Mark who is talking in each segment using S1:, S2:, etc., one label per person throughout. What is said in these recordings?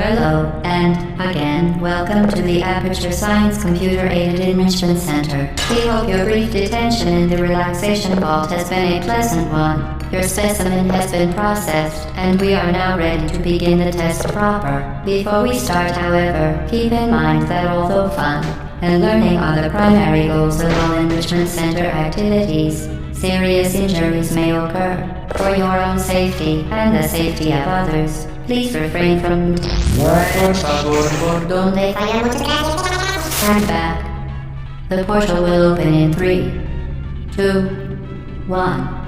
S1: Hello, and again, welcome to the Aperture Science Computer-Aided Enrichment Center. We hope your brief detention in the relaxation vault has been a pleasant one. Your specimen has been processed, and we are now ready to begin the test proper. Before we start, however, keep in mind that although fun and learning are the primary goals of all Enrichment Center activities, serious injuries may occur. For your own safety and the safety of others, please refrain from Stand back. The portal will open in 3, 2, 1.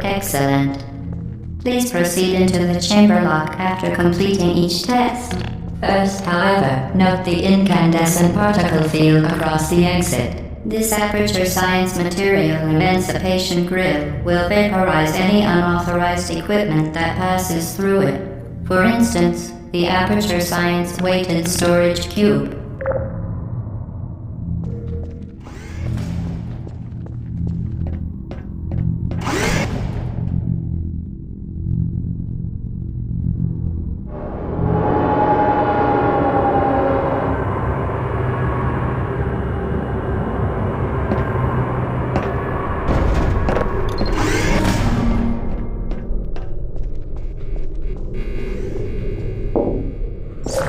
S1: Excellent. Please proceed into the chamber lock after completing each test. First, however, note the incandescent particle field across the exit. This Aperture Science Material Emancipation Grill will vaporize any unauthorized equipment that passes through it. For instance, the Aperture Science Weighted Storage Cube.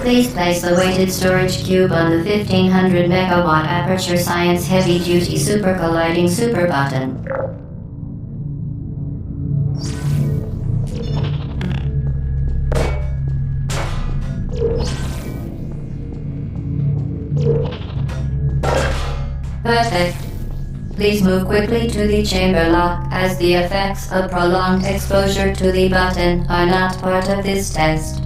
S1: Please place the weighted storage cube on the 1500 megawatt Aperture Science Heavy Duty Super Colliding Super Button. Perfect. Please move quickly to the chamber lock, as the effects of prolonged exposure to the button are not part of this test.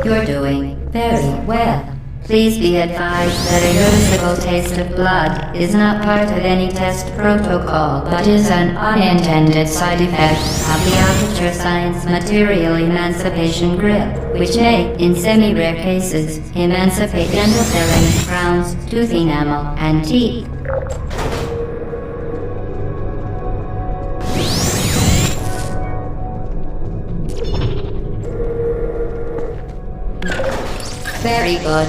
S1: You're doing very well. Please be advised that a noticeable taste of blood is not part of any test protocol, but is an unintended side effect of the Aperture Science Material Emancipation Grill, which may, in semi-rare cases, emancipate dental fillings, crowns, tooth enamel, and teeth. Very good.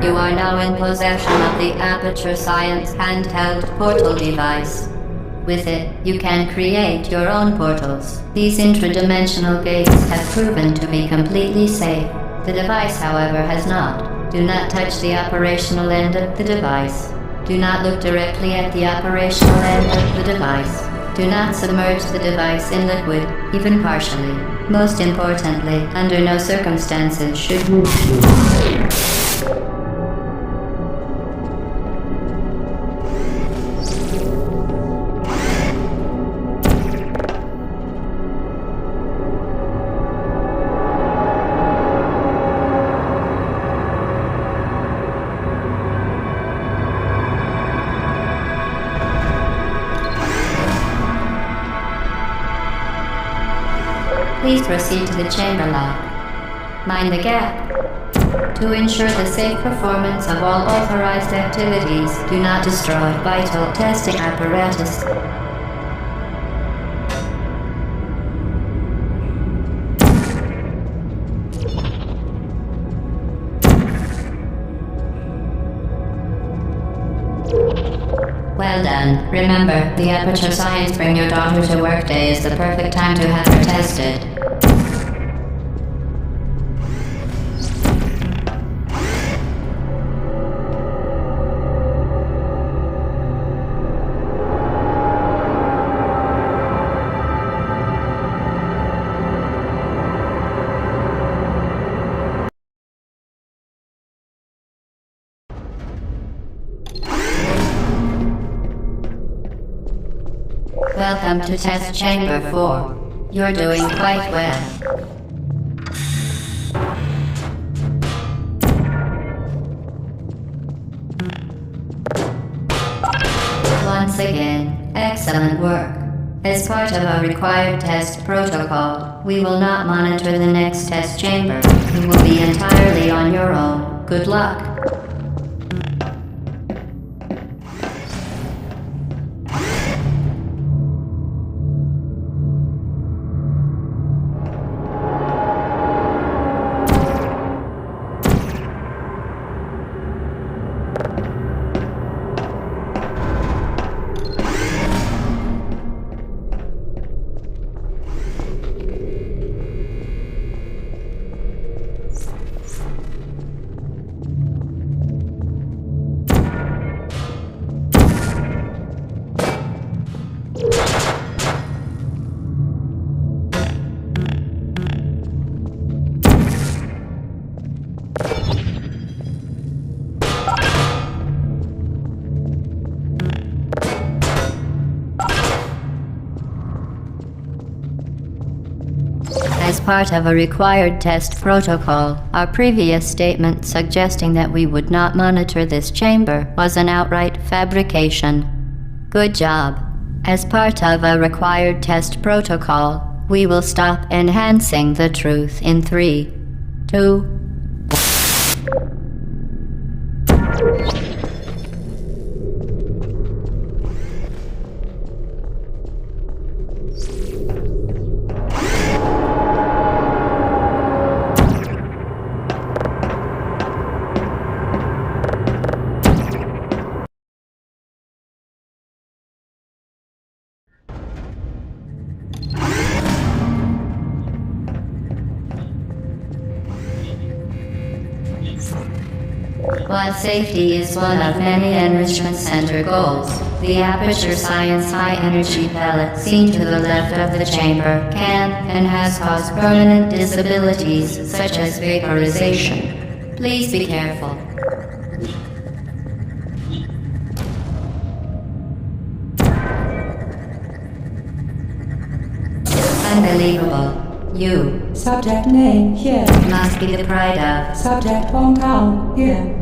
S1: You are now in possession of the Aperture Science handheld portal device. With it, you can create your own portals. These intradimensional gates have proven to be completely safe. The device, however, has not. Do not touch the operational end of the device. Do not look directly at the operational end of the device. Do not submerge the device in liquid, even partially. Most importantly, under no circumstances should you... Please proceed to the chamber lock. Mind the gap. To ensure the safe performance of all authorized activities, do not destroy vital testing apparatus. Well done. Remember, the Aperture Science Bring Your Daughter to Work Day is the perfect time to have her tested. Welcome to Test Chamber 4. You're doing quite well. Once again, excellent work. As part of a required test protocol, we will not monitor the next test chamber. You will be entirely on your own. Good luck. As part of a required test protocol, our previous statement suggesting that we would not monitor this chamber was an outright fabrication. Good job. As part of a required test protocol, we will stop enhancing the truth in 3, 2, While safety is one of many Enrichment Center goals, the Aperture Science high-energy pellet seen to the left of the chamber can and has caused permanent disabilities such as vaporization. Please be careful. Unbelievable. You
S2: Subject name here.
S1: must be the pride of.
S2: Subject hometown here.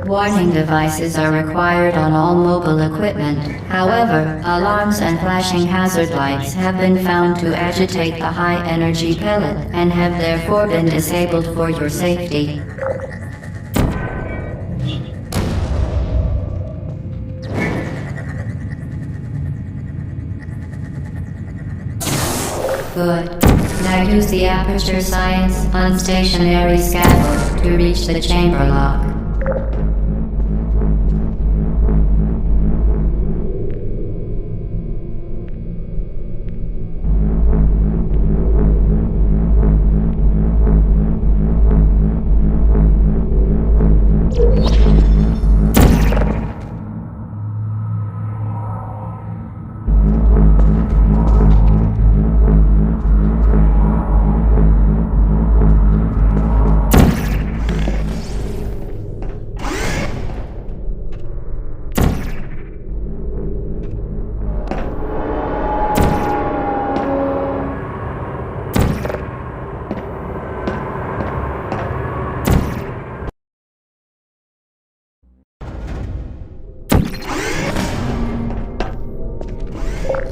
S1: Warning devices are required on all mobile equipment. However, alarms and flashing hazard lights have been found to agitate the high-energy pellet and have therefore been disabled for your safety. Good. Now use the Aperture Science unstationary scaffold to reach the chamber lock.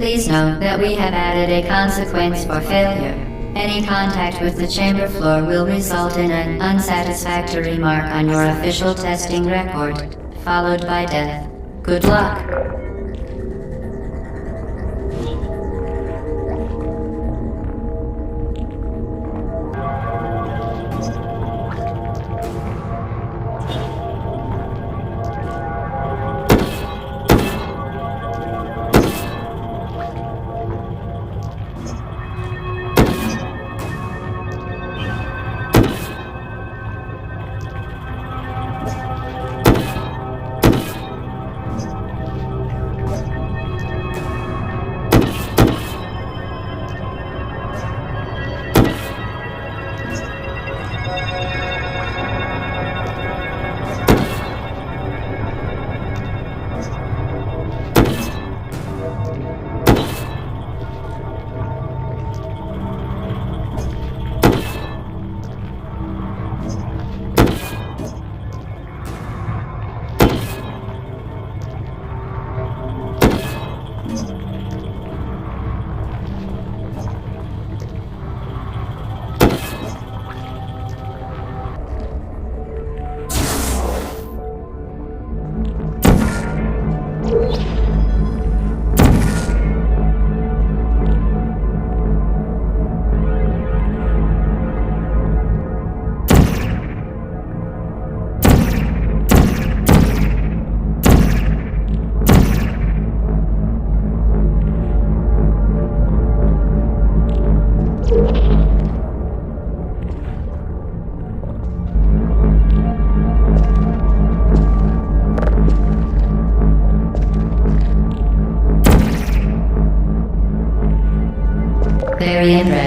S1: Please note that we have added a consequence for failure. Any contact with the chamber floor will result in an unsatisfactory mark on your official testing record, followed by death. Good luck.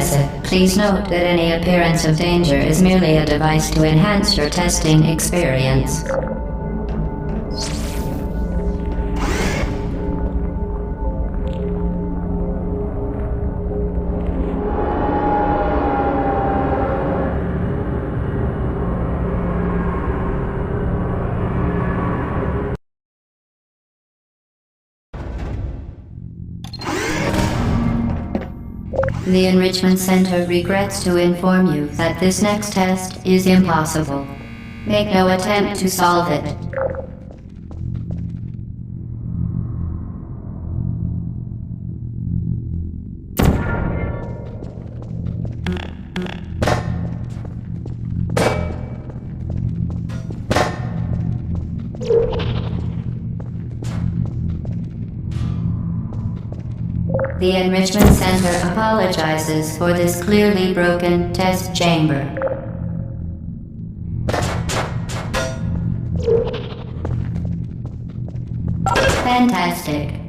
S1: aggressive. Please note that any appearance of danger is merely a device to enhance your testing experience. The Enrichment Center regrets to inform you that this next test is impossible. Make no attempt to solve it. The Enrichment Center apologizes for this clearly broken test chamber. Fantastic.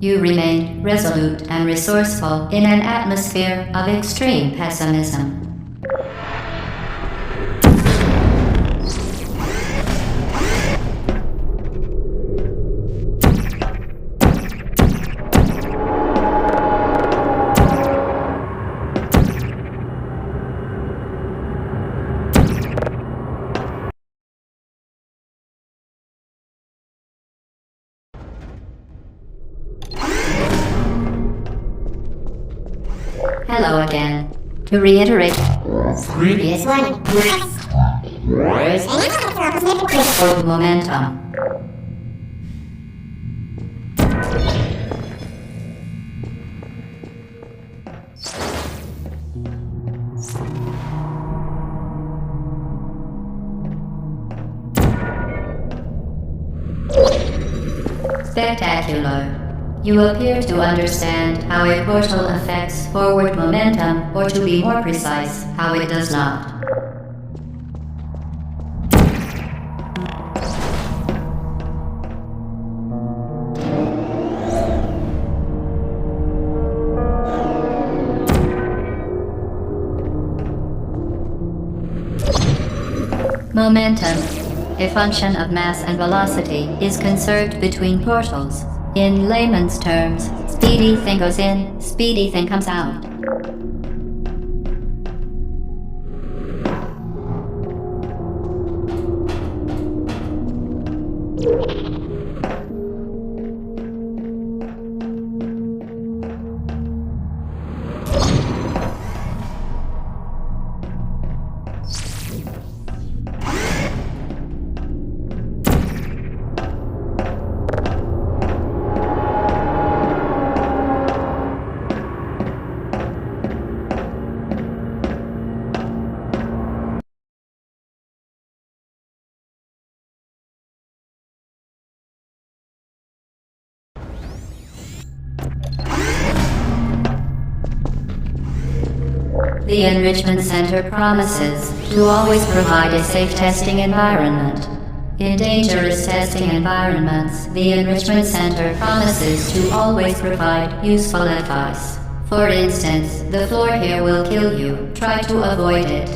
S1: You remained resolute and resourceful in an atmosphere of extreme pessimism. Hello again. To reiterate, previous one. For momentum. Spectacular. You appear to understand how a portal affects forward momentum, or to be more precise, how it does not. Momentum, a function of mass and velocity, is conserved between portals. In layman's terms, speedy thing goes in, speedy thing comes out. The Enrichment Center promises to always provide a safe testing environment. In dangerous testing environments, the Enrichment Center promises to always provide useful advice. For instance, the floor here will kill you. Try to avoid it.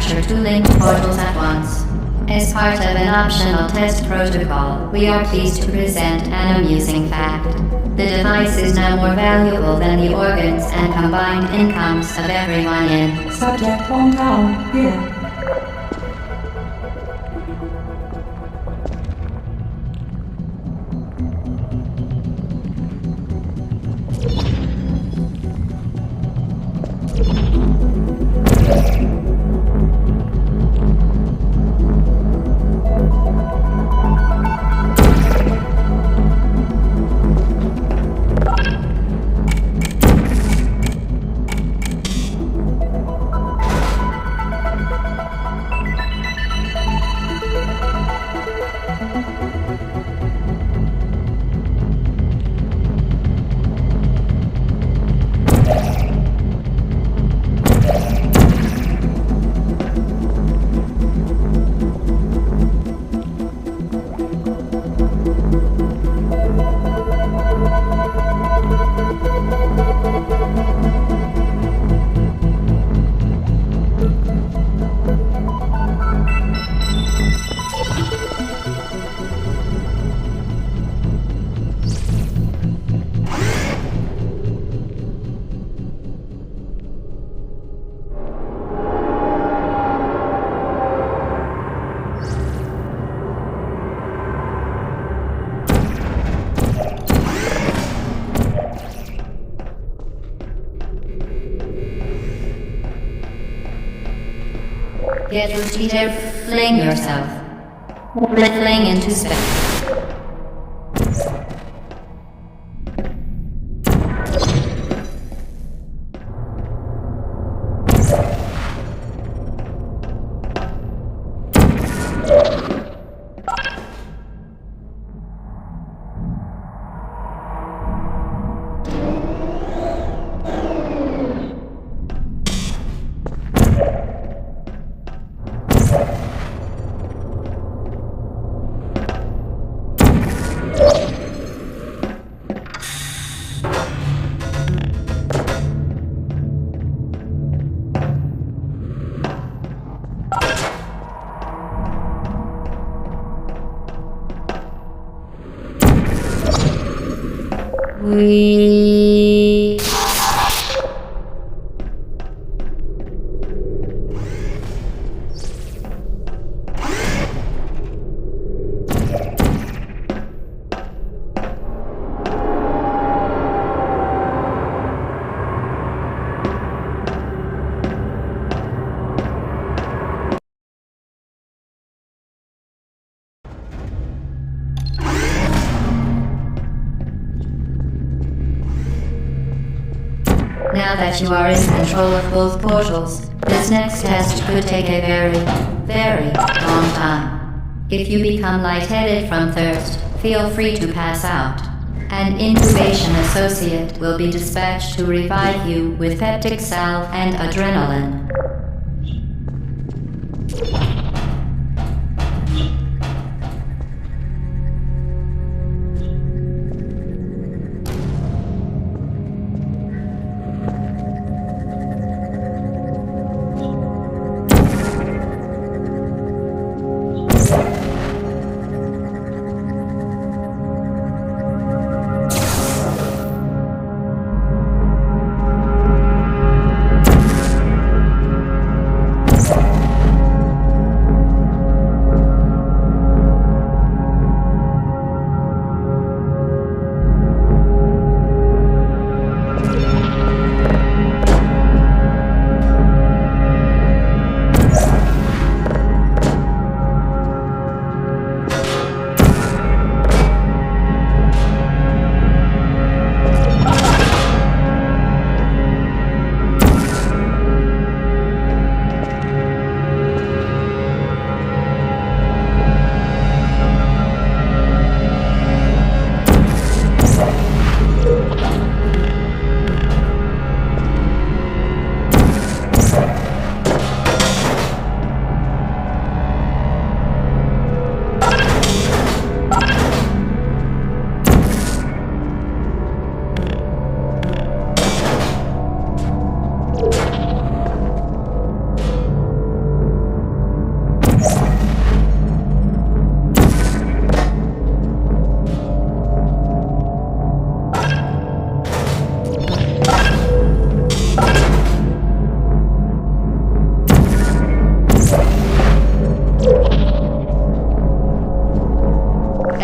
S1: capture two linked portals at once. As part of an optional test protocol, we are pleased to present an amusing fact. The device is now more valuable than the organs and combined incomes of everyone in
S2: Subject hometown, here.
S1: Get repeated, fling yourself. Fling into space. We... Now that you are in control of both portals, this next test could take a very, very long time. If you become lightheaded from thirst, feel free to pass out. An incubation associate will be dispatched to revive you with peptic salve and adrenaline.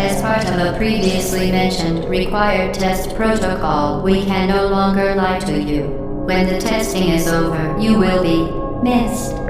S1: As part of a previously mentioned required test protocol, we can no longer lie to you. When the testing is over, you will be missed.